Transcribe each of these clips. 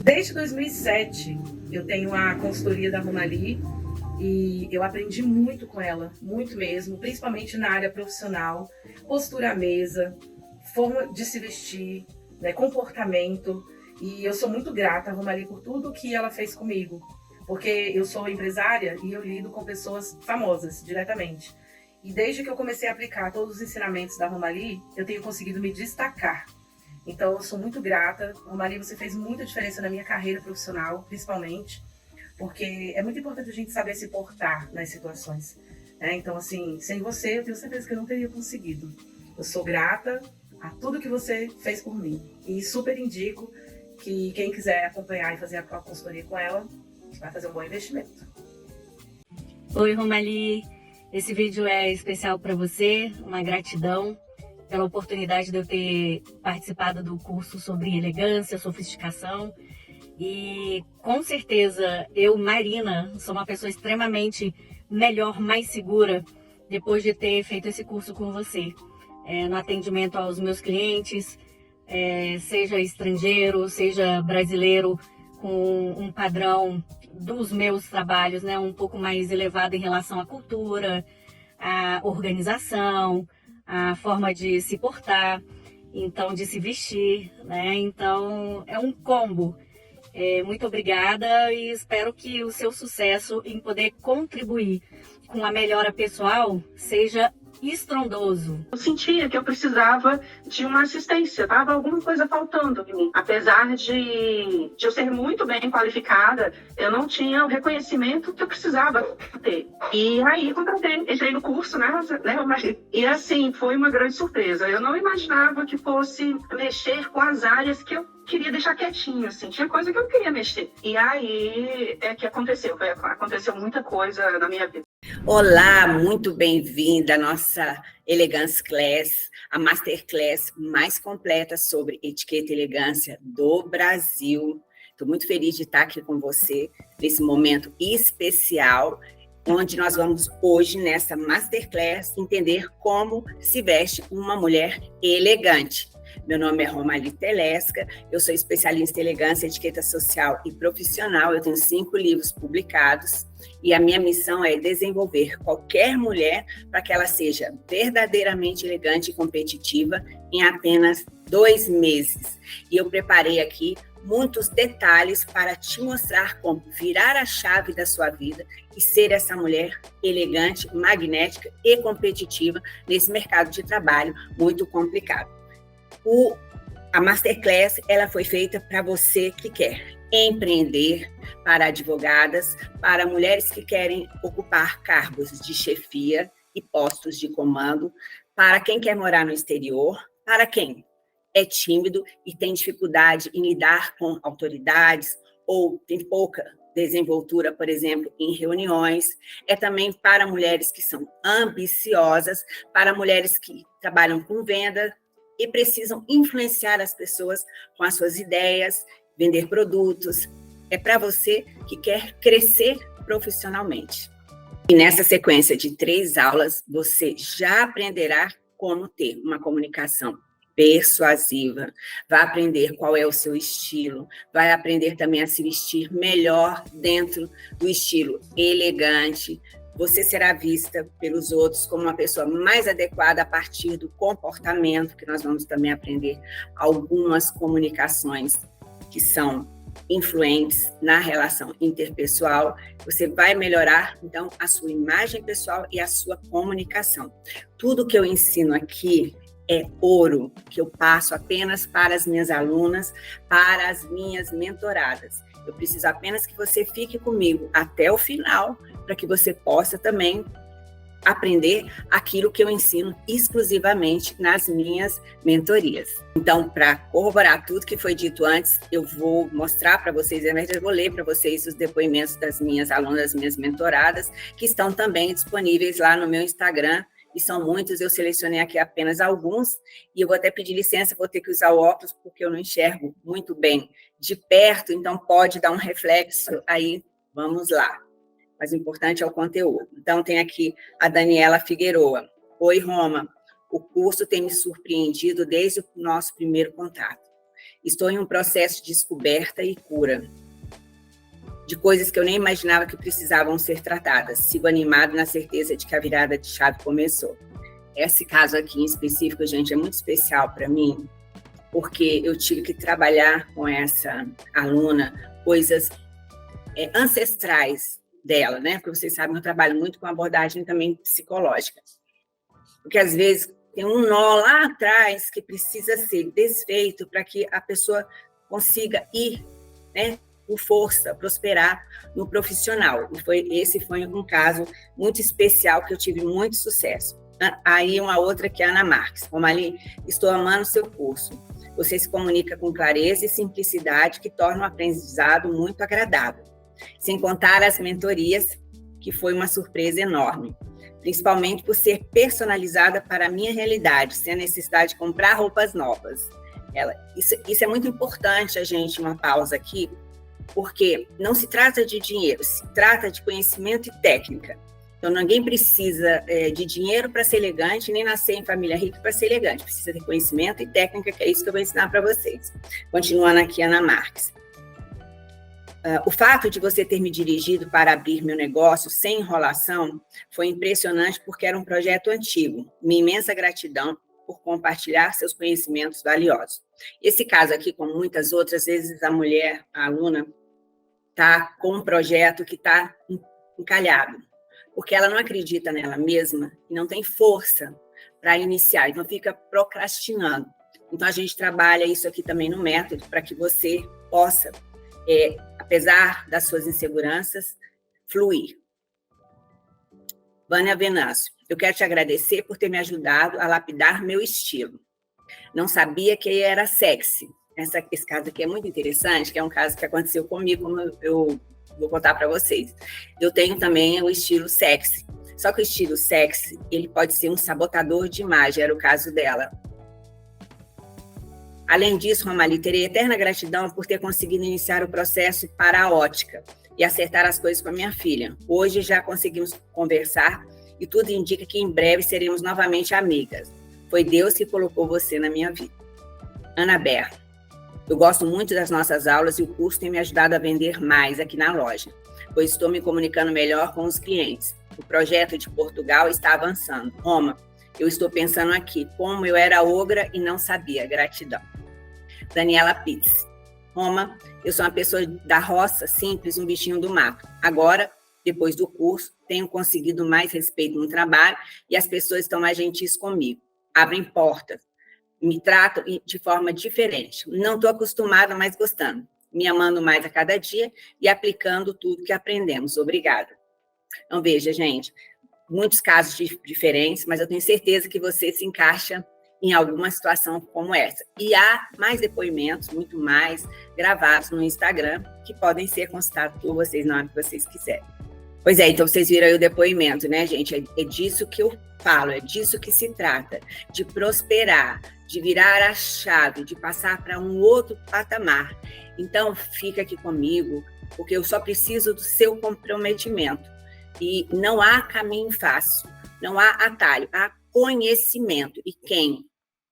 Desde 2007, eu tenho a consultoria da Romali e eu aprendi muito com ela, muito mesmo, principalmente na área profissional, postura à mesa, forma de se vestir, né, comportamento. E eu sou muito grata à Romali por tudo que ela fez comigo, porque eu sou empresária e eu lido com pessoas famosas diretamente. E desde que eu comecei a aplicar todos os ensinamentos da Romali, eu tenho conseguido me destacar. Então, eu sou muito grata. Romali, você fez muita diferença na minha carreira profissional, principalmente, porque é muito importante a gente saber se portar nas situações, né? Então, assim, sem você, eu tenho certeza que eu não teria conseguido. Eu sou grata a tudo que você fez por mim. E super indico que quem quiser acompanhar e fazer a consultoria com ela, vai fazer um bom investimento. Oi, Romali. Esse vídeo é especial para você, uma gratidão pela oportunidade de eu ter participado do curso sobre elegância, sofisticação. E com certeza eu, Marina, sou uma pessoa extremamente melhor, mais segura depois de ter feito esse curso com você. No atendimento aos meus clientes, seja estrangeiro, seja brasileiro, com um padrão dos meus trabalhos, né, um pouco mais elevado em relação à cultura, à organização, a forma de se portar, então de se vestir, né? Então é um combo. Muito obrigada e espero que o seu sucesso em poder contribuir com a melhora pessoal seja estrondoso. Eu sentia que eu precisava de uma assistência, tava alguma coisa faltando em mim. Apesar de eu ser muito bem qualificada, eu não tinha o reconhecimento que eu precisava ter. E aí, entrei no curso, né? E assim, foi uma grande surpresa. Eu não imaginava que fosse mexer com as áreas que eu queria deixar quietinho, assim. Tinha coisa que eu queria mexer. E aí é que aconteceu muita coisa na minha vida. Olá, muito bem-vinda à nossa Elegance Class, a Masterclass mais completa sobre etiqueta e elegância do Brasil. Estou muito feliz de estar aqui com você nesse momento especial, onde nós vamos hoje, nessa Masterclass, entender como se veste uma mulher elegante. Meu nome é Romali Telesca, eu sou especialista em elegância, etiqueta social e profissional. Eu tenho 5 livros publicados e a minha missão é desenvolver qualquer mulher para que ela seja verdadeiramente elegante e competitiva em apenas 2 meses. E eu preparei aqui muitos detalhes para te mostrar como virar a chave da sua vida e ser essa mulher elegante, magnética e competitiva nesse mercado de trabalho muito complicado. A Masterclass ela foi feita para você que quer empreender, para advogadas, para mulheres que querem ocupar cargos de chefia e postos de comando, para quem quer morar no exterior, para quem é tímido e tem dificuldade em lidar com autoridades ou tem pouca desenvoltura, por exemplo, em reuniões. É também para mulheres que são ambiciosas, para mulheres que trabalham com venda, e precisam influenciar as pessoas com as suas ideias, vender produtos. É para você que quer crescer profissionalmente. E nessa sequência de 3 aulas, você já aprenderá como ter uma comunicação persuasiva, vai aprender qual é o seu estilo, vai aprender também a se vestir melhor dentro do estilo elegante. Você será vista pelos outros como uma pessoa mais adequada a partir do comportamento, que nós vamos também aprender algumas comunicações que são influentes na relação interpessoal. Você vai melhorar, então, a sua imagem pessoal e a sua comunicação. Tudo que eu ensino aqui é ouro, que eu passo apenas para as minhas alunas, para as minhas mentoradas. Eu preciso apenas que você fique comigo até o final, para que você possa também aprender aquilo que eu ensino exclusivamente nas minhas mentorias. Então, para corroborar tudo que foi dito antes, eu vou mostrar para vocês, eu vou ler para vocês os depoimentos das minhas alunas, das minhas mentoradas, que estão também disponíveis lá no meu Instagram, e são muitos, eu selecionei aqui apenas alguns, e eu vou até pedir licença, vou ter que usar o óculos, porque eu não enxergo muito bem de perto, então pode dar um reflexo, aí vamos lá. Mas o importante é o conteúdo. Então, tem aqui a Daniela Figueroa. Oi, Roma, o curso tem me surpreendido desde o nosso primeiro contato. Estou em um processo de descoberta e cura de coisas que eu nem imaginava que precisavam ser tratadas. Sigo animado na certeza de que a virada de chave começou. Esse caso aqui em específico, gente, é muito especial para mim, porque eu tive que trabalhar com essa aluna coisas ancestrais dela, né? Porque vocês sabem, eu trabalho muito com abordagem também psicológica. Porque às vezes tem um nó lá atrás que precisa ser desfeito para que a pessoa consiga ir, né, com força, prosperar no profissional. E esse foi um caso muito especial que eu tive muito sucesso. Aí uma outra que é a Ana Marques. Romali, estou amando o seu curso. Você se comunica com clareza e simplicidade que torna o aprendizado muito agradável. Sem contar as mentorias, que foi uma surpresa enorme. Principalmente por ser personalizada para a minha realidade, sem a necessidade de comprar roupas novas. Isso é muito importante, a gente, uma pausa aqui, porque não se trata de dinheiro, se trata de conhecimento e técnica. Então, ninguém precisa de dinheiro para ser elegante, nem nascer em família rica para ser elegante. Precisa ter conhecimento e técnica, que é isso que eu vou ensinar para vocês. Continuando aqui, Ana Marques. O fato de você ter me dirigido para abrir meu negócio sem enrolação foi impressionante, porque era um projeto antigo. Minha imensa gratidão por compartilhar seus conhecimentos valiosos. Esse caso aqui, como muitas outras vezes, a mulher, a aluna, está com um projeto que está encalhado, porque ela não acredita nela mesma e não tem força para iniciar, então fica procrastinando. Então, a gente trabalha isso aqui também no método, para que você possa, apesar das suas inseguranças, fluir. Vânia Venâncio, eu quero te agradecer por ter me ajudado a lapidar meu estilo. Não sabia que era sexy. Esse caso aqui é muito interessante, que é um caso que aconteceu comigo, como eu vou contar para vocês. Eu tenho também o estilo sexy. Só que o estilo sexy, ele pode ser um sabotador de imagem, era o caso dela. Além disso, Romali, terei eterna gratidão por ter conseguido iniciar o processo para a ótica e acertar as coisas com a minha filha. Hoje já conseguimos conversar e tudo indica que em breve seremos novamente amigas. Foi Deus que colocou você na minha vida. Ana Berra, eu gosto muito das nossas aulas e o curso tem me ajudado a vender mais aqui na loja, pois estou me comunicando melhor com os clientes. O projeto de Portugal está avançando. Roma, eu estou pensando aqui, como eu era ogra e não sabia. Gratidão. Daniela Pitts. Roma, eu sou uma pessoa da roça, simples, um bichinho do mato. Agora, depois do curso, tenho conseguido mais respeito no trabalho e as pessoas estão mais gentis comigo. Abrem portas, me tratam de forma diferente. Não estou acostumada, mas gostando. Me amando mais a cada dia e aplicando tudo que aprendemos. Obrigada. Então, veja, gente, muitos casos diferentes, mas eu tenho certeza que você se encaixa em alguma situação como essa. E há mais depoimentos, muito mais, gravados no Instagram, que podem ser consultados por vocês na hora que vocês quiserem. Pois é, então vocês viram aí o depoimento, né, gente? É disso que eu falo, é disso que se trata, de prosperar, de virar a chave, de passar para um outro patamar. Então, fica aqui comigo, porque eu só preciso do seu comprometimento. E não há caminho fácil, não há atalho, há conhecimento. E quem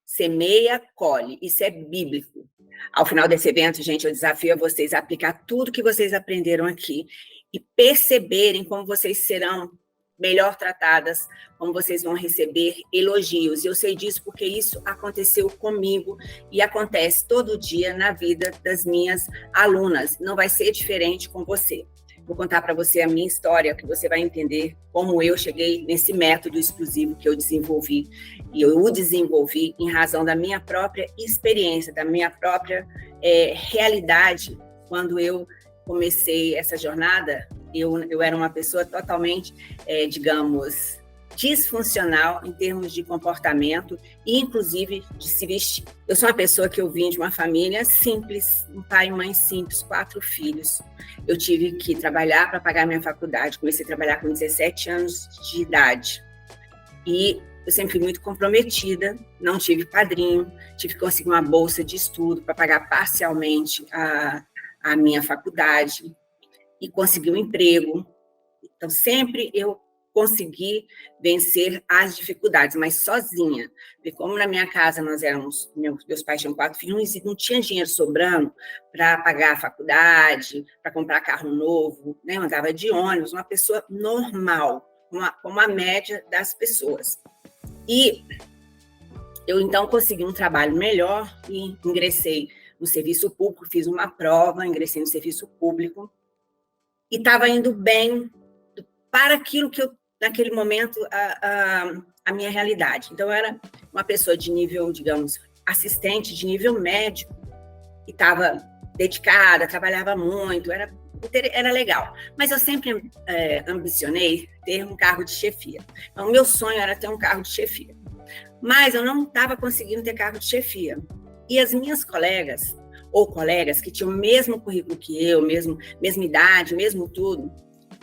semeia, colhe. Isso é bíblico. Ao final desse evento, gente, eu desafio a vocês a aplicar tudo que vocês aprenderam aqui e perceberem como vocês serão melhor tratadas, como vocês vão receber elogios. E eu sei disso porque isso aconteceu comigo e acontece todo dia na vida das minhas alunas. Não vai ser diferente com você. Vou contar para você a minha história, que você vai entender como eu cheguei nesse método exclusivo que eu desenvolvi. E eu o desenvolvi em razão da minha própria experiência, da minha própria realidade. Quando eu comecei essa jornada, eu era uma pessoa totalmente, digamos, disfuncional em termos de comportamento e, inclusive, de se vestir. Eu sou uma pessoa que eu vim de uma família simples, um pai e mãe simples, 4 filhos. Eu tive que trabalhar para pagar minha faculdade. Comecei a trabalhar com 17 anos de idade. E eu sempre fui muito comprometida, não tive padrinho, tive que conseguir uma bolsa de estudo para pagar parcialmente a minha faculdade e consegui um emprego. Então, sempre eu conseguir vencer as dificuldades, mas sozinha. Porque como na minha casa meus pais tinham 4 filhos e não tinha dinheiro sobrando para pagar a faculdade, para comprar carro novo, né? Eu andava de ônibus, uma pessoa normal, como a média das pessoas. E eu, então, consegui um trabalho melhor e ingressei no serviço público, fiz uma prova, ingressei no serviço público e estava indo bem para aquilo que eu, naquele momento, a minha realidade. Então, eu era uma pessoa de nível, digamos, assistente de nível médio e estava dedicada, trabalhava muito, era legal. Mas eu sempre ambicionei ter um cargo de chefia. Então, o meu sonho era ter um cargo de chefia. Mas eu não estava conseguindo ter cargo de chefia. E as minhas colegas, ou colegas que tinham o mesmo currículo que eu, mesma idade, mesmo tudo,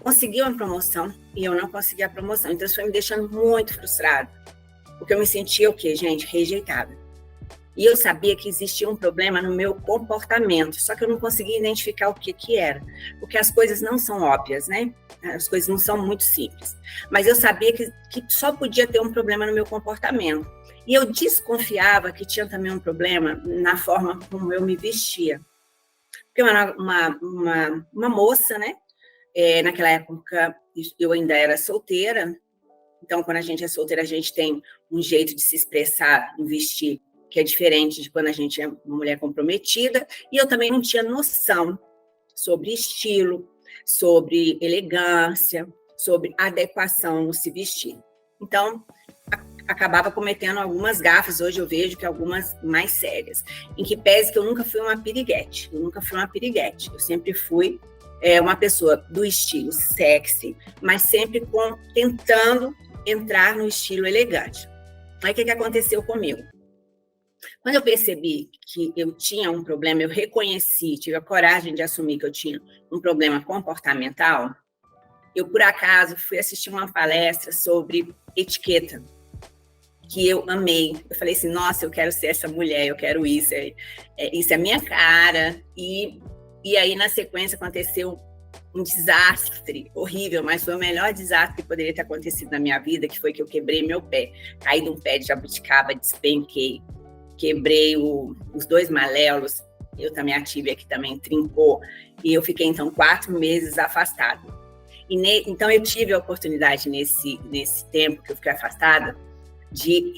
conseguiam a promoção e eu não conseguia a promoção. Então, isso foi me deixando muito frustrada. Porque eu me sentia o quê, gente? Rejeitada. E eu sabia que existia um problema no meu comportamento, só que eu não conseguia identificar o que era. Porque as coisas não são óbvias, né? As coisas não são muito simples. Mas eu sabia que só podia ter um problema no meu comportamento. E eu desconfiava que tinha também um problema na forma como eu me vestia. Porque eu era uma moça, né? Naquela época, eu ainda era solteira. Então, quando a gente é solteira, a gente tem um jeito de se expressar, de vestir, que é diferente de quando a gente é uma mulher comprometida. E eu também não tinha noção sobre estilo, sobre elegância, sobre adequação no se vestir. Então, acabava cometendo algumas gafes, hoje eu vejo que algumas mais sérias, em que pese que eu nunca fui uma piriguete, eu sempre fui uma pessoa do estilo sexy, mas sempre tentando entrar no estilo elegante. Aí o que aconteceu comigo? Quando eu percebi que eu tinha um problema, eu reconheci, tive a coragem de assumir que eu tinha um problema comportamental, eu, por acaso, fui assistir uma palestra sobre etiqueta, que eu amei. Eu falei assim, nossa, eu quero ser essa mulher, eu quero isso, isso é minha cara. E aí, na sequência, aconteceu um desastre horrível, mas foi o melhor desastre que poderia ter acontecido na minha vida, que foi que eu quebrei meu pé. Caí de um pé de jabuticaba, despenquei, quebrei os 2 maléolos, eu também, a tíbia que também trincou, e eu fiquei, então, 4 meses afastada. Então, eu tive a oportunidade, nesse tempo que eu fiquei afastada, de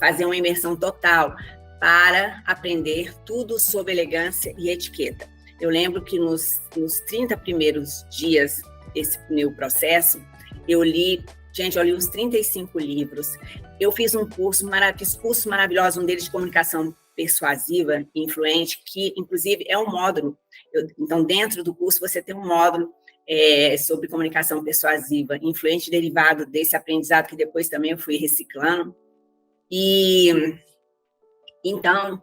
fazer uma imersão total para aprender tudo sobre elegância e etiqueta. Eu lembro que nos 30 primeiros dias desse meu processo, eu li uns 35 livros. Eu fiz cursos maravilhosos, um deles de comunicação persuasiva e influente, que, inclusive, é um módulo. Então, dentro do curso, você tem um módulo sobre comunicação persuasiva influente, derivado desse aprendizado que depois também eu fui reciclando. E, então,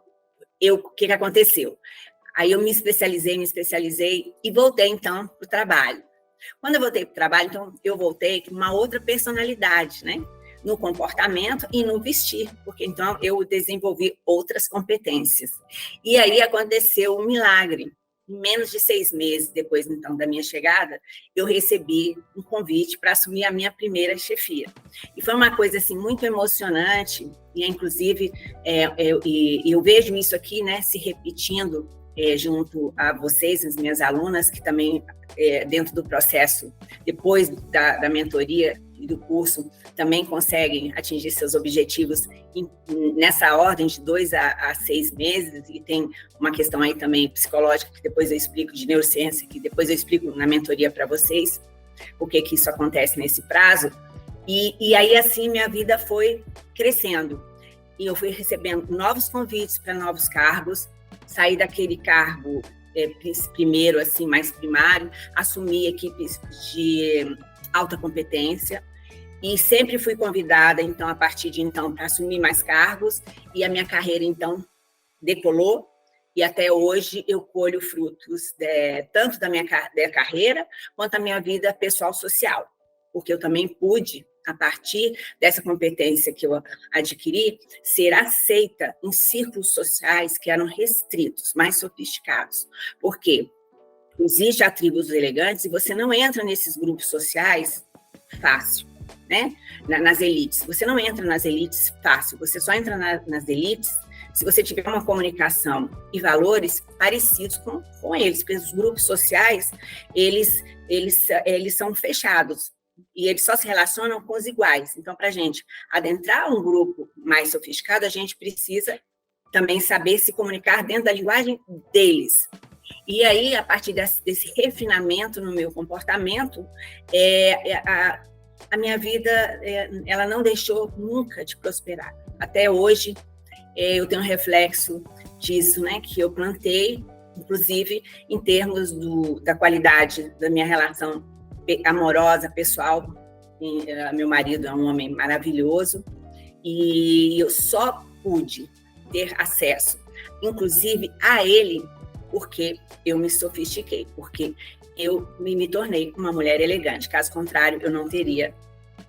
o que aconteceu? Aí eu me especializei e voltei, então, para o trabalho. Quando eu voltei para o trabalho, então, eu voltei com uma outra personalidade, né? No comportamento e no vestir, porque, então, eu desenvolvi outras competências. E aí aconteceu um milagre. Em menos de 6 meses depois, então, da minha chegada, eu recebi um convite para assumir a minha primeira chefia. E foi uma coisa, assim, muito emocionante, e, inclusive, eu vejo isso aqui, né, se repetindo junto a vocês, as minhas alunas, que também, dentro do processo, depois da mentoria e do curso, também conseguem atingir seus objetivos nessa ordem de 2 a 6 meses, e tem uma questão aí também psicológica, que depois eu explico, de neurociência, que depois eu explico na mentoria para vocês, o que isso acontece nesse prazo, e aí, assim, minha vida foi crescendo, e eu fui recebendo novos convites para novos cargos, saí daquele cargo primeiro, assim, mais primário, assumi equipes de alta competência, e sempre fui convidada, então, a partir de então, para assumir mais cargos, e a minha carreira, então, decolou, e até hoje eu colho frutos tanto da minha carreira, quanto da minha vida pessoal social, porque eu também pude, a partir dessa competência que eu adquiri, ser aceita em círculos sociais que eram restritos, mais sofisticados, porque existem atributos elegantes e você não entra nesses grupos sociais fácil. né, nas elites. Você não entra nas elites fácil, você só entra nas elites se você tiver uma comunicação e valores parecidos com eles, porque os grupos sociais, eles são fechados, e eles só se relacionam com os iguais. Então, para a gente adentrar um grupo mais sofisticado, a gente precisa também saber se comunicar dentro da linguagem deles. E aí, a partir desse refinamento no meu comportamento, a minha vida, ela não deixou nunca de prosperar. Até hoje, eu tenho um reflexo disso, né, que eu plantei, inclusive em termos da qualidade da minha relação amorosa, pessoal. Meu marido é um homem maravilhoso, e eu só pude ter acesso, inclusive, a ele, porque eu me sofistiquei, porque eu me tornei uma mulher elegante. Caso contrário, eu não teria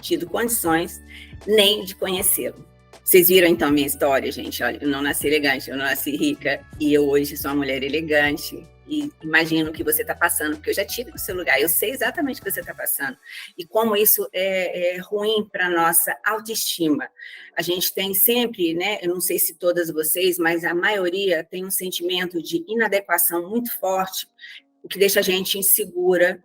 tido condições nem de conhecê-lo. Vocês viram, então, minha história, gente? Olha, eu não nasci elegante, eu não nasci rica, e eu hoje sou uma mulher elegante, e imagino o que você está passando, porque eu já tive no seu lugar, eu sei exatamente o que você está passando, e como isso é ruim para a nossa autoestima. A gente tem sempre, né, eu não sei se todas vocês, mas a maioria tem um sentimento de inadequação muito forte, o que deixa a gente insegura,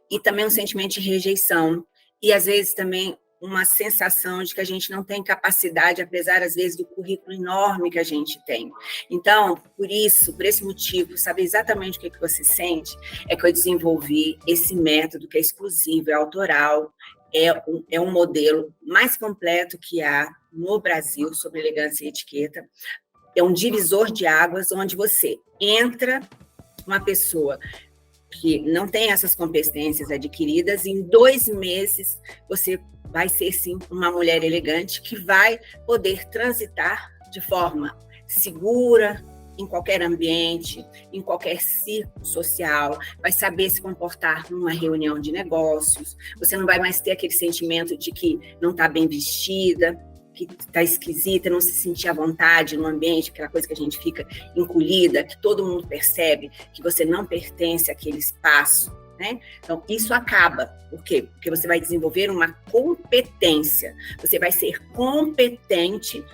e também um sentimento de rejeição, e às vezes também uma sensação de que a gente não tem capacidade, apesar, às vezes, do currículo enorme que a gente tem. Então, por esse motivo, saber exatamente o que você sente, é que eu desenvolvi esse método que é exclusivo, é autoral, é um modelo mais completo que há no Brasil sobre elegância e etiqueta. É um divisor de águas onde você entra, uma pessoa que não tem essas competências adquiridas, em 2 meses você vai ser, sim, uma mulher elegante que vai poder transitar de forma segura em qualquer ambiente, em qualquer círculo social, vai saber se comportar numa reunião de negócios, você não vai mais ter aquele sentimento de que não está bem vestida, que está esquisita, não se sentir à vontade no ambiente, aquela coisa que a gente fica encolhida, que todo mundo percebe que você não pertence àquele espaço, né? Então, isso acaba. Por quê? Porque você vai desenvolver uma competência, você vai ser competente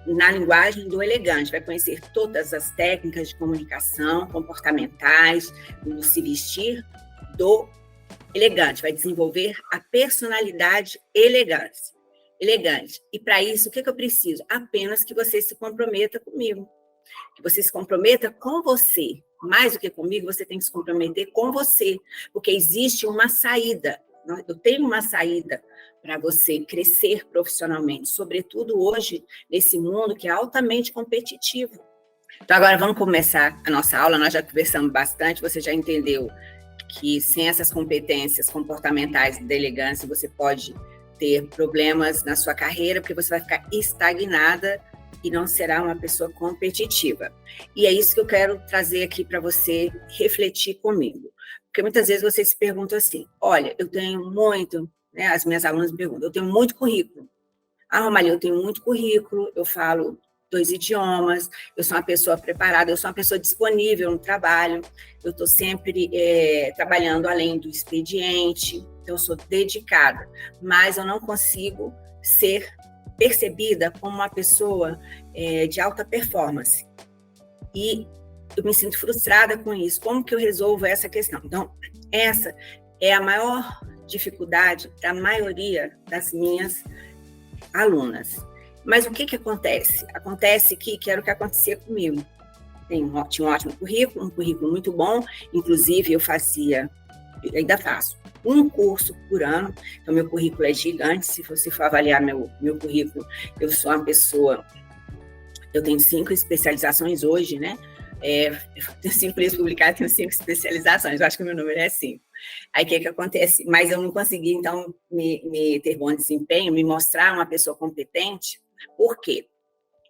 na linguagem do elegante, vai conhecer todas as técnicas de comunicação, comportamentais, do se vestir do elegante, vai desenvolver a personalidade elegante. E para isso, o que eu preciso? Apenas que você se comprometa comigo, que você se comprometa com você. Mais do que comigo, você tem que se comprometer com você, porque existe uma saída. Eu tenho uma saída para você crescer profissionalmente, sobretudo hoje, nesse mundo que é altamente competitivo. Então, agora vamos começar a nossa aula. Nós já conversamos bastante, você já entendeu que sem essas competências comportamentais da elegância, você pode ter problemas na sua carreira, porque você vai ficar estagnada e não será uma pessoa competitiva. E é isso que eu quero trazer aqui para você refletir comigo. Porque muitas vezes você se pergunta assim, olha, eu tenho muito, né, as minhas alunas me perguntam, eu tenho muito currículo. Ah, Romalia, eu tenho muito currículo, eu falo 2 idiomas, eu sou uma pessoa preparada, eu sou uma pessoa disponível no trabalho, eu estou sempre trabalhando além do expediente, então eu sou dedicada, mas eu não consigo ser percebida como uma pessoa de alta performance. E eu me sinto frustrada com isso. Como que eu resolvo essa questão? Então, essa é a maior dificuldade da maioria das minhas alunas. Mas o que acontece? Acontece que era o que acontecia comigo. Tinha um ótimo currículo, um currículo muito bom, inclusive eu ainda faço, um curso por ano, então meu currículo é gigante. Se você for avaliar meu currículo, eu sou uma pessoa, eu tenho 5 especializações hoje, né? Eu tenho 5 livros publicados, tenho 5 especializações, eu acho que o meu número é 5. Aí o que acontece? Mas eu não consegui, então, me ter bom desempenho, me mostrar uma pessoa competente. Por quê?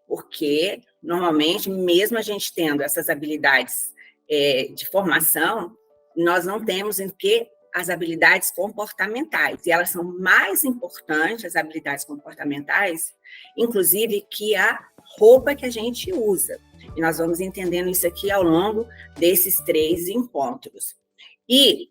Porque, normalmente, mesmo a gente tendo essas habilidades de formação, nós não temos em que as habilidades comportamentais, e elas são mais importantes, as habilidades comportamentais, inclusive, que a roupa que a gente usa. E nós vamos entendendo isso aqui ao longo desses 3 encontros. E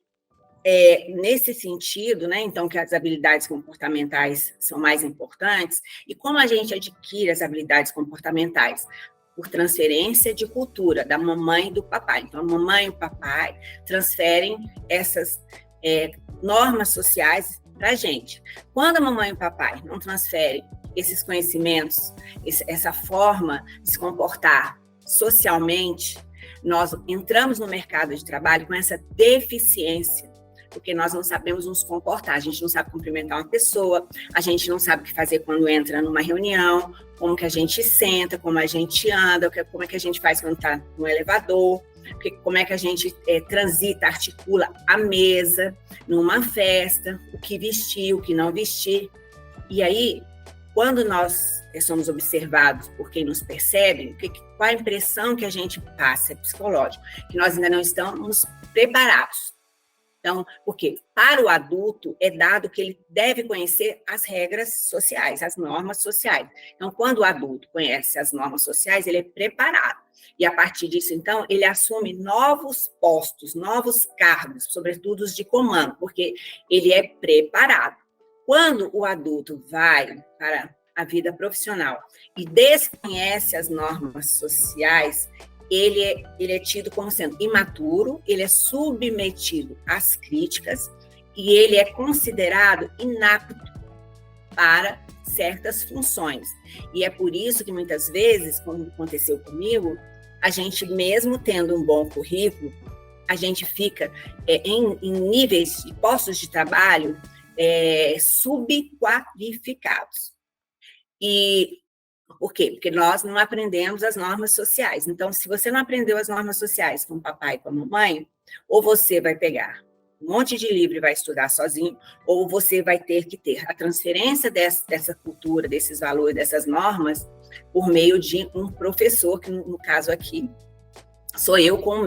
nesse sentido, né, então, que as habilidades comportamentais são mais importantes, e como a gente adquire as habilidades comportamentais? Por transferência de cultura da mamãe e do papai. Então, a mamãe e o papai transferem essas normas sociais para a gente. Quando a mamãe e o papai não transferem esses conhecimentos, essa forma de se comportar socialmente, nós entramos no mercado de trabalho com essa deficiência, porque nós não sabemos nos comportar, a gente não sabe cumprimentar uma pessoa, a gente não sabe o que fazer quando entra numa reunião, como que a gente senta, como a gente anda, como é que a gente faz quando está no elevador, como é que a gente transita, articula a mesa, numa festa, o que vestir, o que não vestir. E aí, quando nós somos observados por quem nos percebe, qual a impressão que a gente passa, é psicológico, que nós ainda não estamos preparados. Então, porque para o adulto é dado que ele deve conhecer as regras sociais, as normas sociais. Então, quando o adulto conhece as normas sociais, ele é preparado. E a partir disso, então, ele assume novos postos, novos cargos, sobretudo os de comando, porque ele é preparado. Quando o adulto vai para a vida profissional e desconhece as normas sociais, ele é tido como sendo imaturo, ele é submetido às críticas e ele é considerado inapto para certas funções. E é por isso que muitas vezes, como aconteceu comigo, a gente mesmo tendo um bom currículo, a gente fica em níveis de postos de trabalho subqualificados. E por quê? Porque nós não aprendemos as normas sociais. Então, se você não aprendeu as normas sociais com o papai e com a mamãe, ou você vai pegar um monte de livro e vai estudar sozinho, ou você vai ter que ter a transferência dessa cultura, desses valores, dessas normas, por meio de um professor, que no caso aqui sou eu com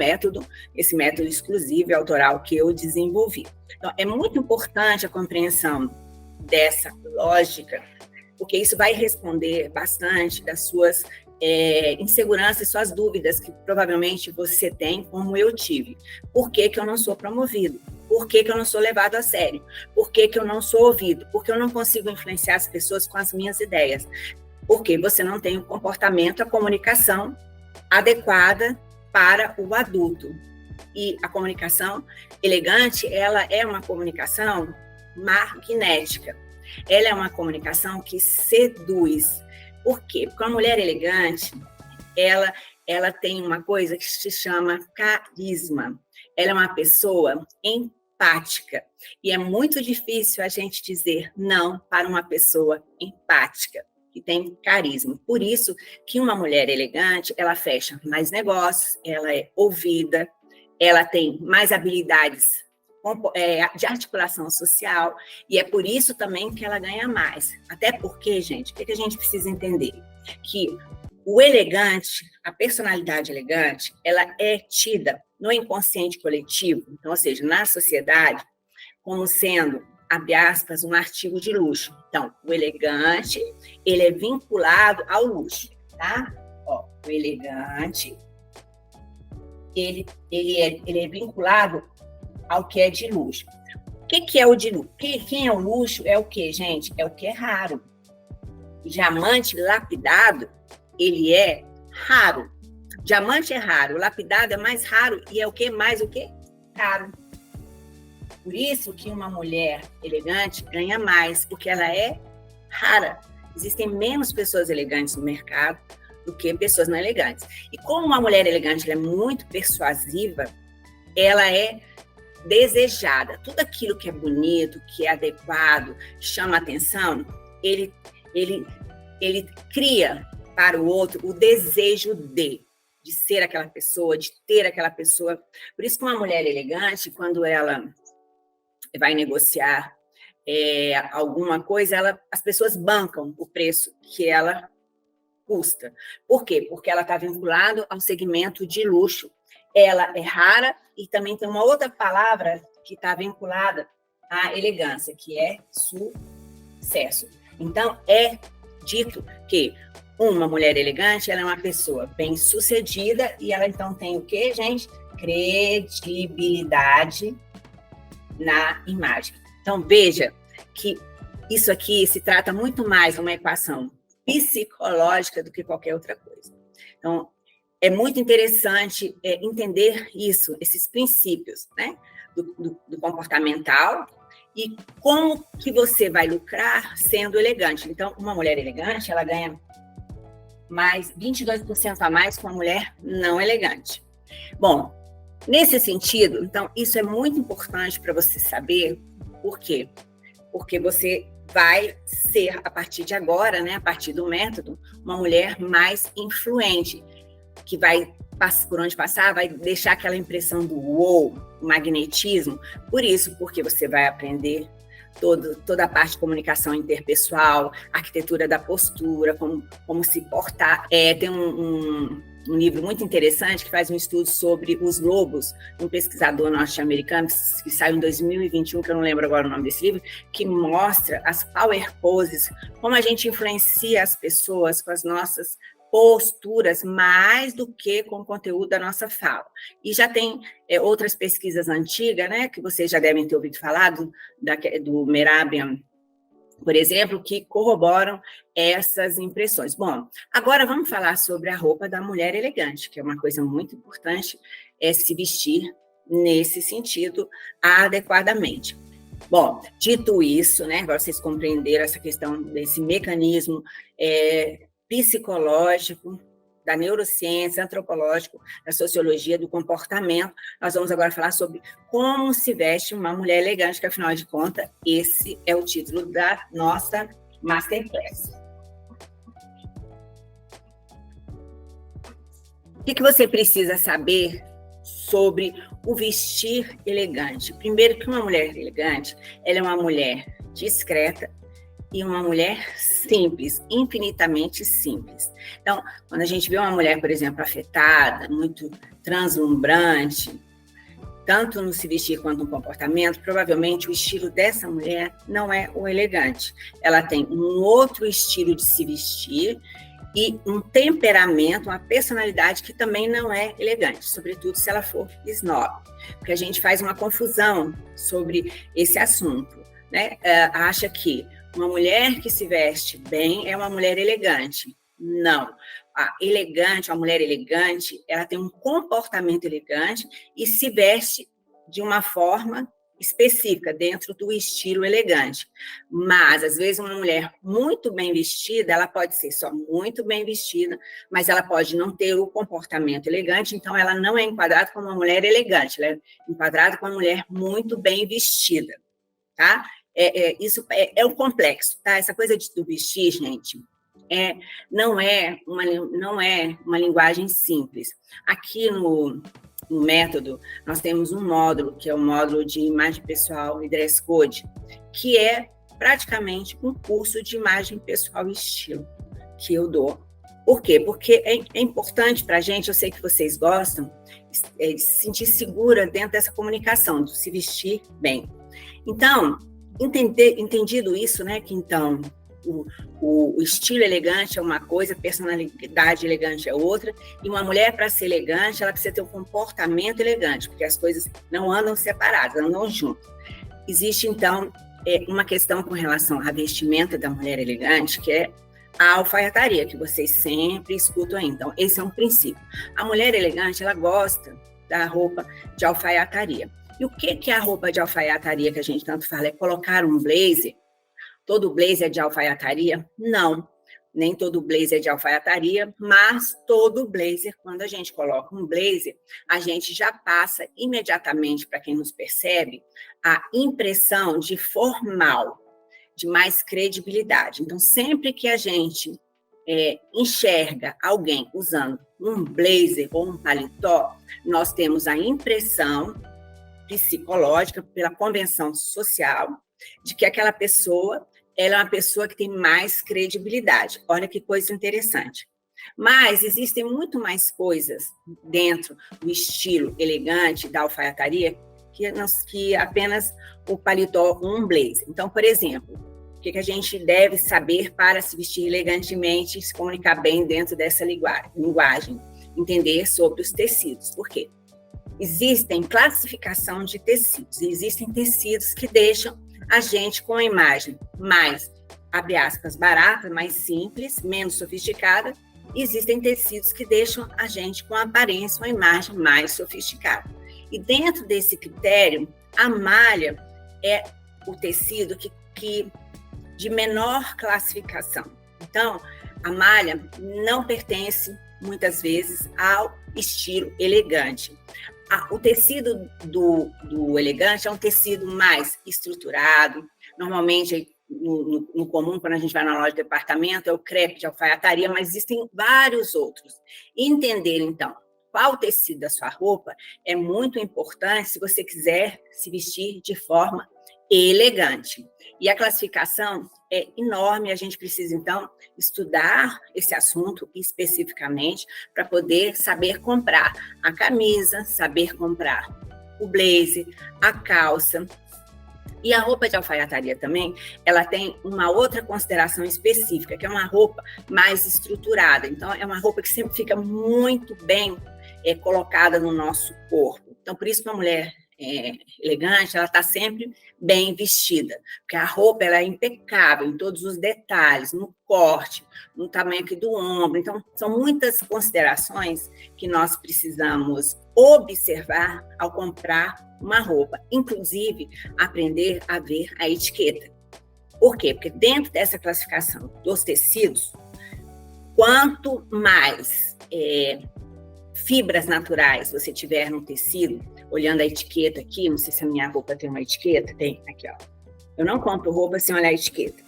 esse método exclusivo e autoral que eu desenvolvi. Então, é muito importante a compreensão dessa lógica, porque isso vai responder bastante das suas inseguranças, suas dúvidas que provavelmente você tem, como eu tive. Por que eu não sou promovido? Por que eu não sou levado a sério? Por que eu não sou ouvido? Por que eu não consigo influenciar as pessoas com as minhas ideias? Porque você não tem o comportamento, a comunicação adequada para o adulto. E a comunicação elegante, ela é uma comunicação magnética. Ela é uma comunicação que seduz. Por quê? Porque a mulher elegante, ela tem uma coisa que se chama carisma. Ela é uma pessoa empática. E é muito difícil a gente dizer não para uma pessoa empática, que tem carisma. Por isso que uma mulher elegante, ela fecha mais negócios, ela é ouvida, ela tem mais habilidades de articulação social, e é por isso também que ela ganha mais. Até porque, gente, o que a gente precisa entender? Que o elegante, a personalidade elegante, ela é tida no inconsciente coletivo, então, ou seja, na sociedade, como sendo, abre aspas, um artigo de luxo. Então, o elegante, ele é vinculado ao luxo, tá? Ó, o elegante, ele é vinculado ao que é de luxo. O que é o de luxo? Quem é o luxo é o que, gente? É o que é raro. Diamante lapidado, ele é raro. Diamante é raro, lapidado é mais raro e é o que? Mais o que? Caro. Por isso que uma mulher elegante ganha mais, porque ela é rara. Existem menos pessoas elegantes no mercado do que pessoas não elegantes. E como uma mulher elegante ela é muito persuasiva, ela é desejada. Tudo aquilo que é bonito, que é adequado, chama atenção, ele cria para o outro o desejo de ser aquela pessoa, de ter aquela pessoa. Por isso que uma mulher elegante, quando ela vai negociar alguma coisa, as pessoas bancam o preço que ela custa. Por quê? Porque ela está vinculada ao segmento de luxo. Ela é rara e também tem uma outra palavra que está vinculada à elegância, que é sucesso. Então, é dito que uma mulher elegante, ela é uma pessoa bem-sucedida e ela, então, tem o quê, gente? Credibilidade na imagem. Então, veja que isso aqui se trata muito mais de uma equação psicológica do que qualquer outra coisa. Então, é muito interessante entender isso, esses princípios, né, do comportamental e como que você vai lucrar sendo elegante. Então, uma mulher elegante, ela ganha mais 22% a mais que uma mulher não elegante. Bom, nesse sentido, então, isso é muito importante para você saber. Por quê? Porque você vai ser, a partir de agora, né, a partir do método, uma mulher mais influente, que vai, por onde passar, vai deixar aquela impressão do uou, magnetismo. Por isso, porque você vai aprender toda a parte de comunicação interpessoal, arquitetura da postura, como se portar. Tem um livro muito interessante que faz um estudo sobre os lobos, um pesquisador norte-americano que saiu em 2021, que eu não lembro agora o nome desse livro, que mostra as power poses, como a gente influencia as pessoas com as nossas posturas, mais do que com o conteúdo da nossa fala. E já tem outras pesquisas antigas, né, que vocês já devem ter ouvido falar, do Mehrabian, por exemplo, que corroboram essas impressões. Bom, agora vamos falar sobre a roupa da mulher elegante, que é uma coisa muito importante, se vestir nesse sentido adequadamente. Bom, dito isso, né, agora vocês compreenderam essa questão desse mecanismo psicológico, da neurociência, antropológico, da sociologia, do comportamento. Nós vamos agora falar sobre como se veste uma mulher elegante, que, afinal de contas, esse é o título da nossa Masterclass. O que você precisa saber sobre o vestir elegante? Primeiro, que uma mulher elegante, ela é uma mulher discreta, e uma mulher simples, infinitamente simples. Então, quando a gente vê uma mulher, por exemplo, afetada, muito translumbrante, tanto no se vestir quanto no comportamento, provavelmente o estilo dessa mulher não é o elegante. Ela tem um outro estilo de se vestir e um temperamento, uma personalidade que também não é elegante, sobretudo se ela for snob, porque a gente faz uma confusão sobre esse assunto, né? Acha que uma mulher que se veste bem é uma mulher elegante. Não. A mulher elegante, ela tem um comportamento elegante e se veste de uma forma específica, dentro do estilo elegante. Mas, às vezes, uma mulher muito bem vestida, ela pode ser só muito bem vestida, mas ela pode não ter o comportamento elegante, então ela não é enquadrada como uma mulher elegante, ela é enquadrada como uma mulher muito bem vestida, tá? Isso é um complexo, tá? Essa coisa do vestir, gente, não é uma linguagem simples. Aqui no método, nós temos um módulo, que é o módulo de imagem pessoal e dress code, que é praticamente um curso de imagem pessoal e estilo que eu dou. Por quê? Porque é importante para a gente, eu sei que vocês gostam, de se sentir segura dentro dessa comunicação, de se vestir bem. Então, entendido isso, né, que então o estilo elegante é uma coisa, a personalidade elegante é outra, e uma mulher, para ser elegante, ela precisa ter um comportamento elegante, porque as coisas não andam separadas, andam juntas. Existe, então, uma questão com relação à vestimenta da mulher elegante, que é a alfaiataria, que vocês sempre escutam aí. Então, esse é um princípio. A mulher elegante, ela gosta da roupa de alfaiataria. E o que é a roupa de alfaiataria que a gente tanto fala? É colocar um blazer? Todo blazer é de alfaiataria? Não, nem todo blazer é de alfaiataria, mas todo blazer, quando a gente coloca um blazer, a gente já passa imediatamente, para quem nos percebe, a impressão de formal, de mais credibilidade. Então, sempre que a gente enxerga alguém usando um blazer ou um paletó, nós temos a impressão psicológica, pela convenção social, de que aquela pessoa, ela é uma pessoa que tem mais credibilidade. Olha que coisa interessante. Mas existem muito mais coisas dentro do estilo elegante da alfaiataria que apenas o paletó ou um blazer. Então, por exemplo, o que a gente deve saber para se vestir elegantemente e se comunicar bem dentro dessa linguagem? Entender sobre os tecidos. Por quê? existem classificação de tecidos. Existem tecidos que deixam a gente com a imagem mais, abre aspas, barata, mais simples, menos sofisticada. Existem tecidos que deixam a gente com a aparência, uma imagem mais sofisticada. E dentro desse critério, a malha é o tecido que de menor classificação. Então, a malha não pertence, muitas vezes, ao estilo elegante. O tecido do elegante é um tecido mais estruturado, normalmente, no comum, quando a gente vai na loja de departamento, é o crepe de alfaiataria, mas existem vários outros. Entender, então, qual o tecido da sua roupa é muito importante se você quiser se vestir de forma elegante. E a classificação é enorme, a gente precisa, então, estudar esse assunto especificamente para poder saber comprar a camisa, saber comprar o blazer, a calça. E a roupa de alfaiataria também, ela tem uma outra consideração específica, que é uma roupa mais estruturada. Então, é uma roupa que sempre fica muito bem colocada no nosso corpo. Então, por isso que uma mulher elegante, ela está sempre bem vestida, porque a roupa ela é impecável em todos os detalhes, no corte, no tamanho aqui do ombro. Então, são muitas considerações que nós precisamos observar ao comprar uma roupa, inclusive aprender a ver a etiqueta. Por quê? Porque dentro dessa classificação dos tecidos, quanto mais fibras naturais você tiver no tecido, olhando a etiqueta aqui, não sei se a minha roupa tem uma etiqueta, tem, aqui ó. Eu não compro roupa sem olhar a etiqueta.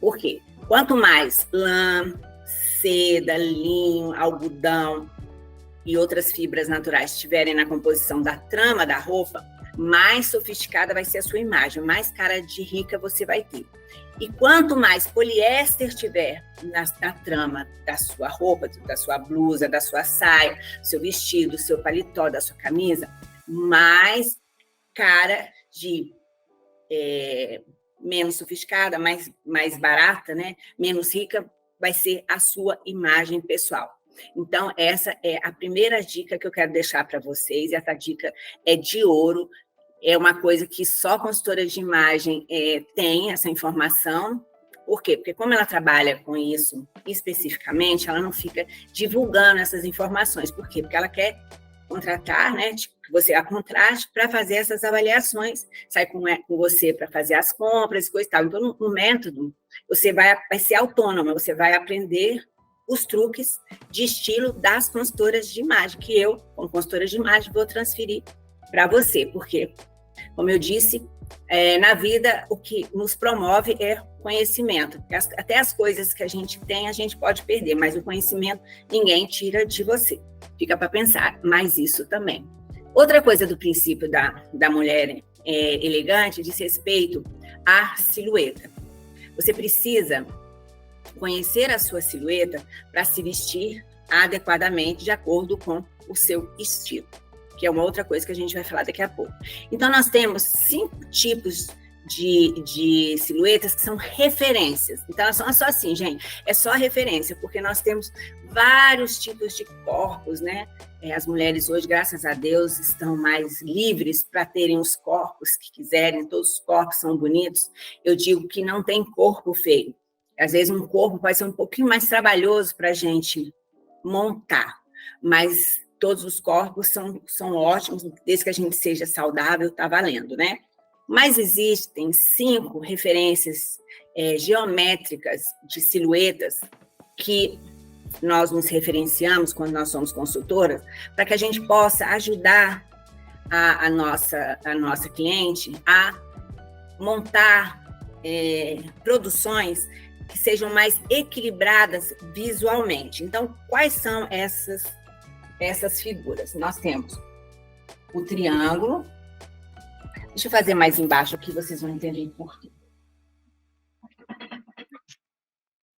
Por quê? Quanto mais lã, seda, linho, algodão e outras fibras naturais estiverem na composição da trama da roupa, mais sofisticada vai ser a sua imagem, mais cara de rica você vai ter. E quanto mais poliéster tiver na trama da sua roupa, da sua blusa, da sua saia, seu vestido, seu paletó, da sua camisa, mais cara de menos sofisticada, mais barata, né? Menos rica vai ser a sua imagem pessoal. Então, essa é a primeira dica que eu quero deixar para vocês, e essa dica é de ouro. É uma coisa que só a consultora de imagem tem essa informação. Por quê? Porque como ela trabalha com isso especificamente, ela não fica divulgando essas informações. Por quê? Porque ela quer contratar, né? Que você a contrate para fazer essas avaliações, sai com você para fazer as compras e coisa e tal. Então, no método, você vai ser autônoma, você vai aprender os truques de estilo das consultoras de imagem, que eu, como consultora de imagem, vou transferir para você, porque, como eu disse, na vida, o que nos promove é conhecimento. Até as coisas que a gente tem, a gente pode perder, mas o conhecimento ninguém tira de você. Fica para pensar, mas isso também. Outra coisa do princípio da mulher elegante diz respeito à silhueta. Você precisa conhecer a sua silhueta para se vestir adequadamente de acordo com o seu estilo, que é uma outra coisa que a gente vai falar daqui a pouco. Então, nós temos 5 tipos de silhuetas que são referências. Então, só assim, gente, é só referência, porque nós temos vários tipos de corpos, né? As mulheres hoje, graças a Deus, estão mais livres para terem os corpos que quiserem, todos os corpos são bonitos. Eu digo que não tem corpo feio. Às vezes, um corpo pode ser um pouquinho mais trabalhoso para a gente montar, mas todos os corpos são ótimos, desde que a gente seja saudável, está valendo, né? Mas existem 5 referências geométricas de silhuetas que nós nos referenciamos quando nós somos consultoras, para que a gente possa ajudar a nossa cliente a montar produções que sejam mais equilibradas visualmente. Então, quais são essas figuras? Nós temos o triângulo. Deixa eu fazer mais embaixo aqui, vocês vão entender por quê.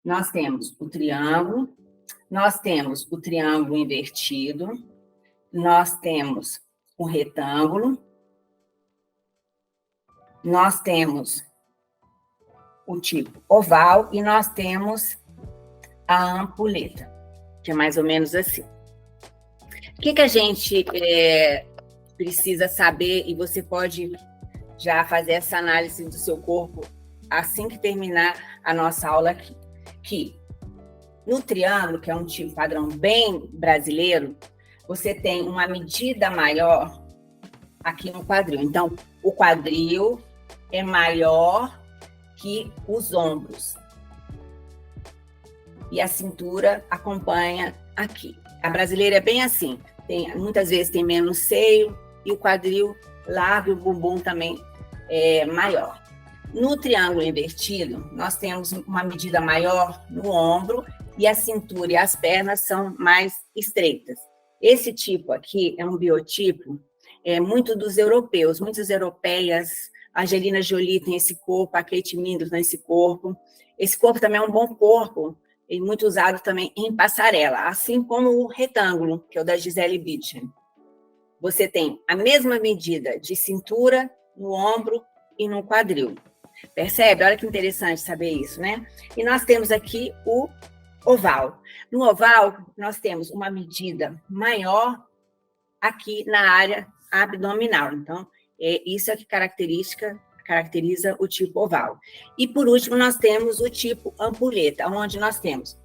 Nós temos o triângulo, nós temos o triângulo invertido, nós temos o retângulo, nós temos o tipo oval e nós temos a ampulheta, que é mais ou menos assim. O que a gente precisa saber, e você pode já fazer essa análise do seu corpo assim que terminar a nossa aula aqui, que no triângulo, que é um tipo padrão bem brasileiro, você tem uma medida maior aqui no quadril. Então, o quadril é maior que os ombros. E a cintura acompanha aqui. A brasileira é bem assim. Muitas vezes tem menos seio e o quadril largo e o bumbum também é maior. No triângulo invertido, nós temos uma medida maior no ombro e a cintura e as pernas são mais estreitas. Esse tipo aqui é um biotipo muito dos europeus, muitas europeias. A Angelina Jolie tem esse corpo, a Kate Middleton tem esse corpo. Esse corpo também é um bom corpo e muito usado também em passarela, assim como o retângulo, que é o da Gisele Bündchen. Você tem a mesma medida de cintura no ombro e no quadril. Percebe? Olha que interessante saber isso, né? E nós temos aqui o oval. No oval, nós temos uma medida maior aqui na área abdominal. Então, isso é que caracteriza o tipo oval. E, por último, nós temos o tipo ampulheta, onde nós temos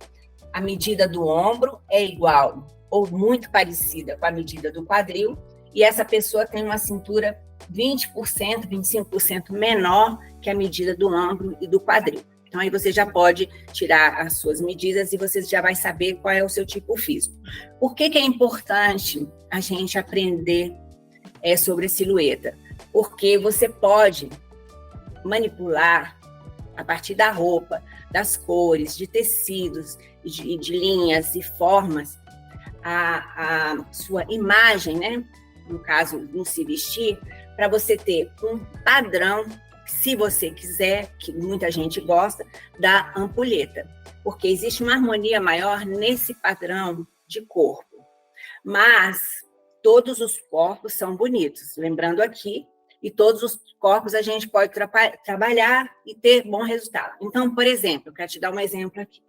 a medida do ombro é igual ou muito parecida com a medida do quadril, e essa pessoa tem uma cintura 20%, 25% menor que a medida do ombro e do quadril. Então, aí você já pode tirar as suas medidas e você já vai saber qual é o seu tipo físico. Por que é importante a gente aprender sobre silhueta? Porque você pode manipular, a partir da roupa, das cores, de tecidos, de linhas e formas, a sua imagem, né? No caso, no se vestir, para você ter um padrão, se você quiser, que muita gente gosta, da ampulheta. Porque existe uma harmonia maior nesse padrão de corpo. Mas todos os corpos são bonitos, lembrando aqui, e todos os corpos a gente pode trabalhar e ter bom resultado. Então, por exemplo, eu quero te dar um exemplo aqui.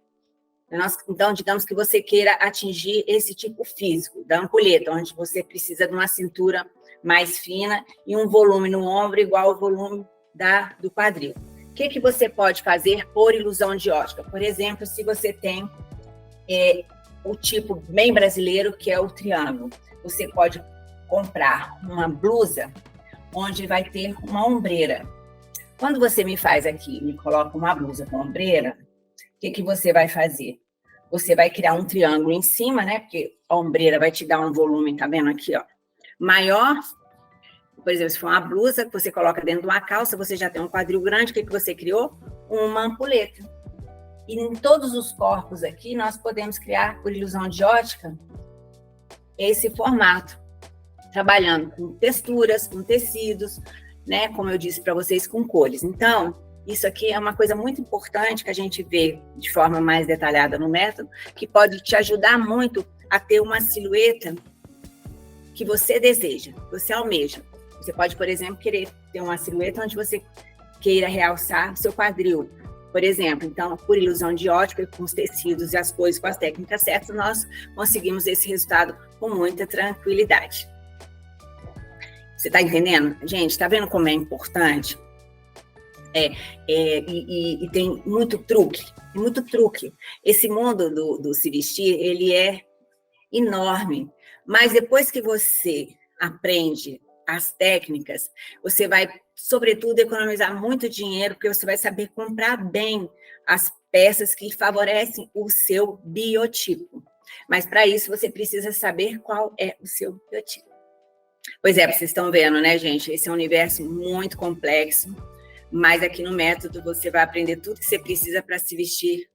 Então, digamos que você queira atingir esse tipo físico da ampulheta, onde você precisa de uma cintura mais fina e um volume no ombro igual ao volume do quadril. O que você pode fazer por ilusão de ótica? Por exemplo, se você tem o tipo bem brasileiro, que é o triângulo, você pode comprar uma blusa onde vai ter uma ombreira. Quando você me faz aqui, me coloca uma blusa com ombreira, o que você vai fazer? Você vai criar um triângulo em cima, né? Porque a ombreira vai te dar um volume, tá vendo aqui, ó, maior. Por exemplo, se for uma blusa que você coloca dentro de uma calça, você já tem um quadril grande. O que você criou? Uma ampulheta. E em todos os corpos aqui, nós podemos criar, por ilusão de ótica, esse formato, trabalhando com texturas, com tecidos, né? Como eu disse para vocês, com cores. Então, isso aqui é uma coisa muito importante que a gente vê de forma mais detalhada no método, que pode te ajudar muito a ter uma silhueta que você deseja, que você almeja. Você pode, por exemplo, querer ter uma silhueta onde você queira realçar o seu quadril, por exemplo. Então, por ilusão de ótica, com os tecidos e as cores, com as técnicas certas, nós conseguimos esse resultado com muita tranquilidade. Você está entendendo? Gente, está vendo como é importante? E tem muito truque, Esse mundo do se vestir, ele é enorme, mas depois que você aprende as técnicas, você vai, sobretudo, economizar muito dinheiro, porque você vai saber comprar bem as peças que favorecem o seu biotipo. Mas, para isso, você precisa saber qual é o seu biotipo. Pois é, vocês estão vendo, né, gente? Esse é um universo muito complexo, mas aqui no método você vai aprender tudo que você precisa para se vestir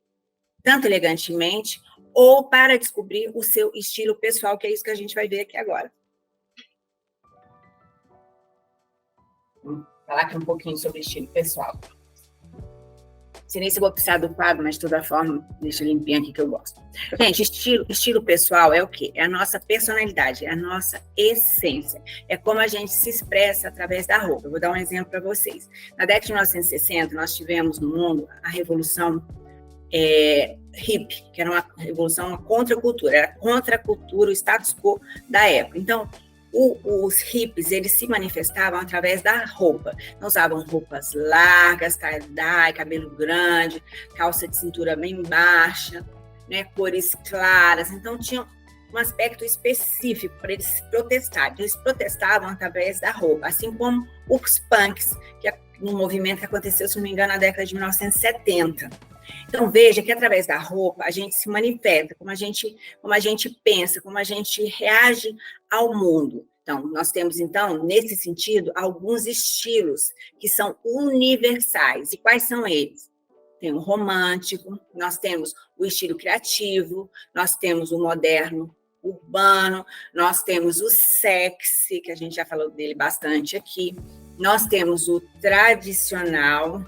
tanto elegantemente ou para descobrir o seu estilo pessoal, que é isso que a gente vai ver aqui agora. Vou falar aqui um pouquinho sobre estilo pessoal. Não sei nem se eu vou precisar do quadro, mas de toda forma, deixa limpinho aqui que eu gosto. Gente, estilo pessoal é o quê? É a nossa personalidade, é a nossa essência. É como a gente se expressa através da roupa. Eu vou dar um exemplo para vocês. Na década de 1960, nós tivemos no mundo a revolução hippie, que era uma revolução, uma contracultura. Era contra a cultura, o status quo da época. Então, Os hippies, eles se manifestavam através da roupa. Não usavam roupas largas, tie-dye, cabelo grande, calça de cintura bem baixa, né, cores claras. Então, tinha um aspecto específico para eles se protestarem. Eles protestavam através da roupa, assim como os punks, que é um movimento que aconteceu, se não me engano, na década de 1970. Então, veja que através da roupa a gente se manifesta, como a gente pensa, como a gente reage ao mundo. Então, nós temos, então, nesse sentido, alguns estilos que são universais. E quais são eles? Tem o romântico, nós temos o estilo criativo, nós temos o moderno urbano, nós temos o sexy, que a gente já falou dele bastante aqui, nós temos o tradicional,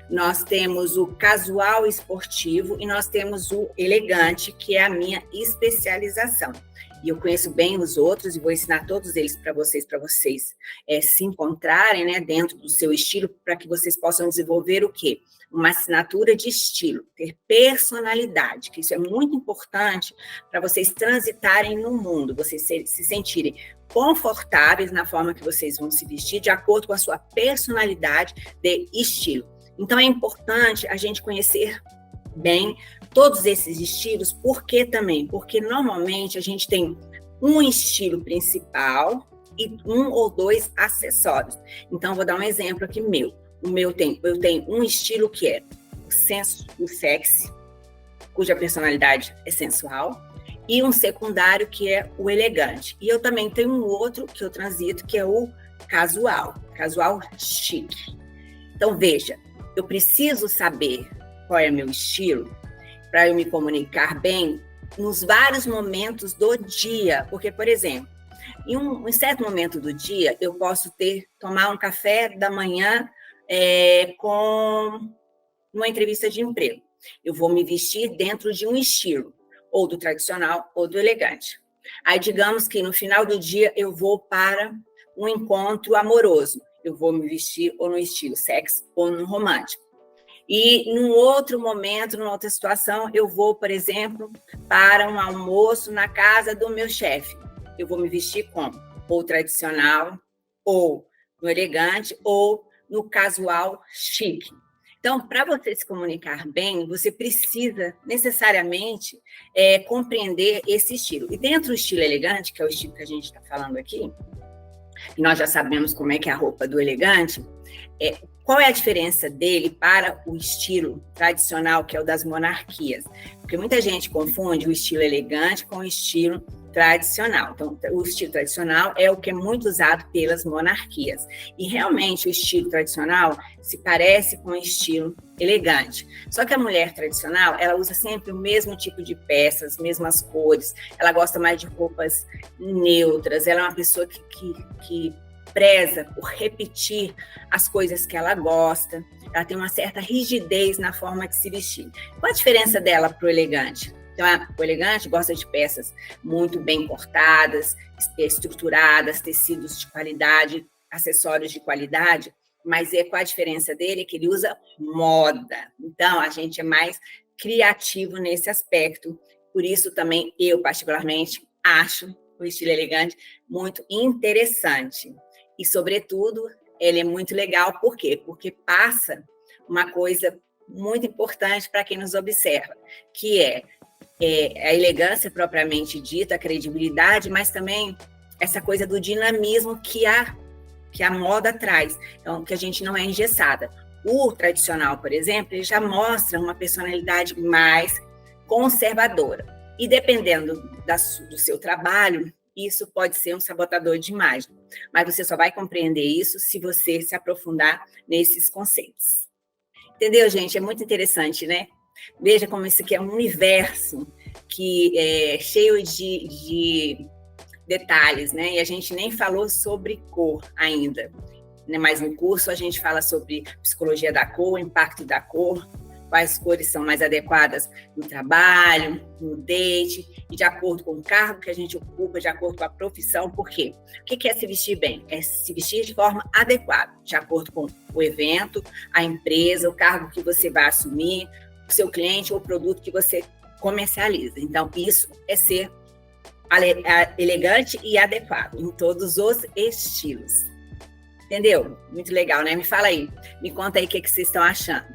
nós temos o casual esportivo e nós temos o elegante, que é a minha especialização. E eu conheço bem os outros e vou ensinar todos eles para vocês se encontrarem, né, dentro do seu estilo, para que vocês possam desenvolver o quê? Uma assinatura de estilo, ter personalidade, que isso é muito importante para vocês transitarem no mundo, vocês se sentirem confortáveis na forma que vocês vão se vestir, de acordo com a sua personalidade de estilo. Então, é importante a gente conhecer bem todos esses estilos, por quê também? Porque, normalmente, a gente tem um estilo principal e um ou dois acessórios. Então, vou dar um exemplo aqui meu. Eu tenho um estilo que é o sexy, cuja personalidade é sensual, e um secundário que é o elegante. E eu também tenho um outro que eu transito, que é o casual chique. Então, veja, eu preciso saber qual é o meu estilo para eu me comunicar bem nos vários momentos do dia. Porque, por exemplo, em um certo momento do dia, eu posso tomar um café da manhã com uma entrevista de emprego. Eu vou me vestir dentro de um estilo, ou do tradicional ou do elegante. Aí, digamos que no final do dia eu vou para um encontro amoroso. Eu vou me vestir ou no estilo sexy ou no romântico. E num outro momento, numa outra situação, eu vou, por exemplo, para um almoço na casa do meu chefe. Eu vou me vestir como? Ou tradicional, ou no elegante, ou no casual chique. Então, para você se comunicar bem, você precisa necessariamente compreender esse estilo. E dentro do estilo elegante, que é o estilo que a gente está falando aqui, e nós já sabemos como é que é a roupa do elegante, qual é a diferença dele para o estilo tradicional, que é o das monarquias? Porque muita gente confunde o estilo elegante com o estilo tradicional. Então, o estilo tradicional é o que é muito usado pelas monarquias. E, realmente, o estilo tradicional se parece com o estilo elegante. Só que a mulher tradicional, ela usa sempre o mesmo tipo de peças, as mesmas cores, ela gosta mais de roupas neutras, ela é uma pessoa que preza por repetir as coisas que ela gosta, ela tem uma certa rigidez na forma de se vestir. Qual a diferença dela para o elegante? Então, o elegante gosta de peças muito bem cortadas, estruturadas, tecidos de qualidade, acessórios de qualidade, mas qual a diferença dele? Que ele usa moda. Então, a gente é mais criativo nesse aspecto. Por isso, também, eu particularmente acho o estilo elegante muito interessante. E, sobretudo, ele é muito legal. Por quê? Porque passa uma coisa muito importante para quem nos observa, que é a elegância propriamente dita, a credibilidade, mas também essa coisa do dinamismo que a moda traz. Então, que a gente não é engessada. O tradicional, por exemplo, ele já mostra uma personalidade mais conservadora. E dependendo do seu trabalho, isso pode ser um sabotador de imagem. Mas você só vai compreender isso se você se aprofundar nesses conceitos. Entendeu, gente? É muito interessante, né? Veja como isso aqui é um universo que é cheio de detalhes, né? E a gente nem falou sobre cor ainda. Mas no curso a gente fala sobre psicologia da cor, o impacto da cor, quais cores são mais adequadas no trabalho, no date, e de acordo com o cargo que a gente ocupa, de acordo com a profissão. Por quê? O que é se vestir bem? É se vestir de forma adequada, de acordo com o evento, a empresa, o cargo que você vai assumir, o seu cliente ou o produto que você comercializa. Então, isso é ser elegante e adequado, em todos os estilos. Entendeu? Muito legal, né? Me fala aí, me conta aí o que vocês estão achando.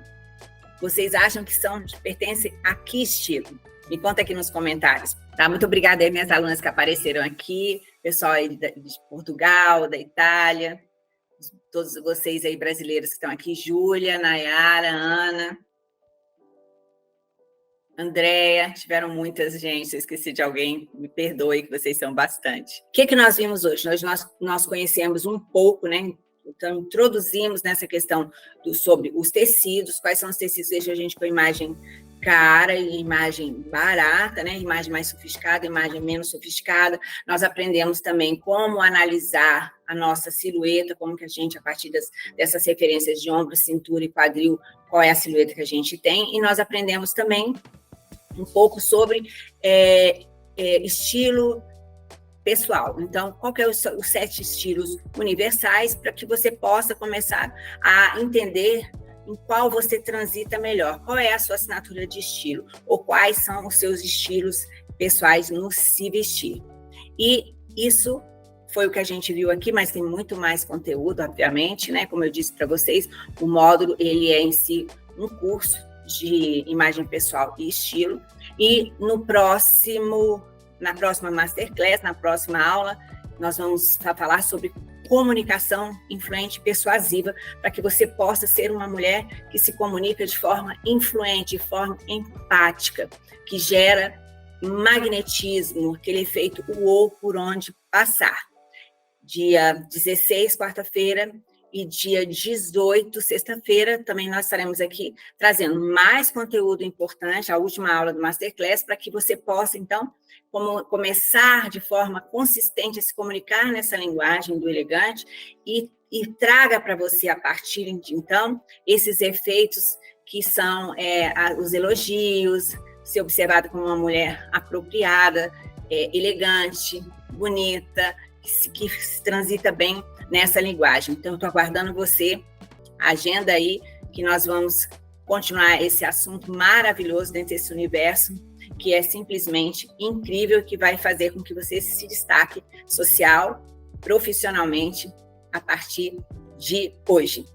Vocês acham que pertencem a que estilo? Me conta aqui nos comentários. Tá? Muito obrigada aí, minhas alunas que apareceram aqui, pessoal aí de Portugal, da Itália, todos vocês aí brasileiros que estão aqui, Júlia, Nayara, Ana, Andréia, tiveram muitas, gente, se eu esqueci de alguém, me perdoe, que vocês são bastante. O que nós vimos hoje? Nós conhecemos um pouco, né? Então, introduzimos nessa questão sobre os tecidos, quais são os tecidos, veja a gente com imagem cara e imagem barata, né? Imagem mais sofisticada, imagem menos sofisticada. Nós aprendemos também como analisar a nossa silhueta, como que a gente, a partir dessas referências de ombro, cintura e quadril, qual é a silhueta que a gente tem. E nós aprendemos também um pouco sobre estilo pessoal. Então, qual que é os 7 estilos universais para que você possa começar a entender em qual você transita melhor, qual é a sua assinatura de estilo, ou quais são os seus estilos pessoais no se vestir. E isso foi o que a gente viu aqui, mas tem muito mais conteúdo, obviamente, né? Como eu disse para vocês, o módulo, ele é em si um curso de imagem pessoal e estilo, e na próxima Masterclass, na próxima aula, nós vamos falar sobre comunicação influente e persuasiva, para que você possa ser uma mulher que se comunica de forma influente, de forma empática, que gera magnetismo, aquele efeito uou por onde passar. Dia 16, quarta-feira, e dia 18, sexta-feira, também nós estaremos aqui trazendo mais conteúdo importante, a última aula do Masterclass, para que você possa, então, começar de forma consistente a se comunicar nessa linguagem do elegante e traga para você, a partir de então, esses efeitos que são os elogios, ser observada como uma mulher apropriada, elegante, bonita, que se transita bem nessa linguagem. Então, estou aguardando você, agenda aí, que nós vamos continuar esse assunto maravilhoso dentro desse universo, que é simplesmente incrível, que vai fazer com que você se destaque social, profissionalmente, a partir de hoje.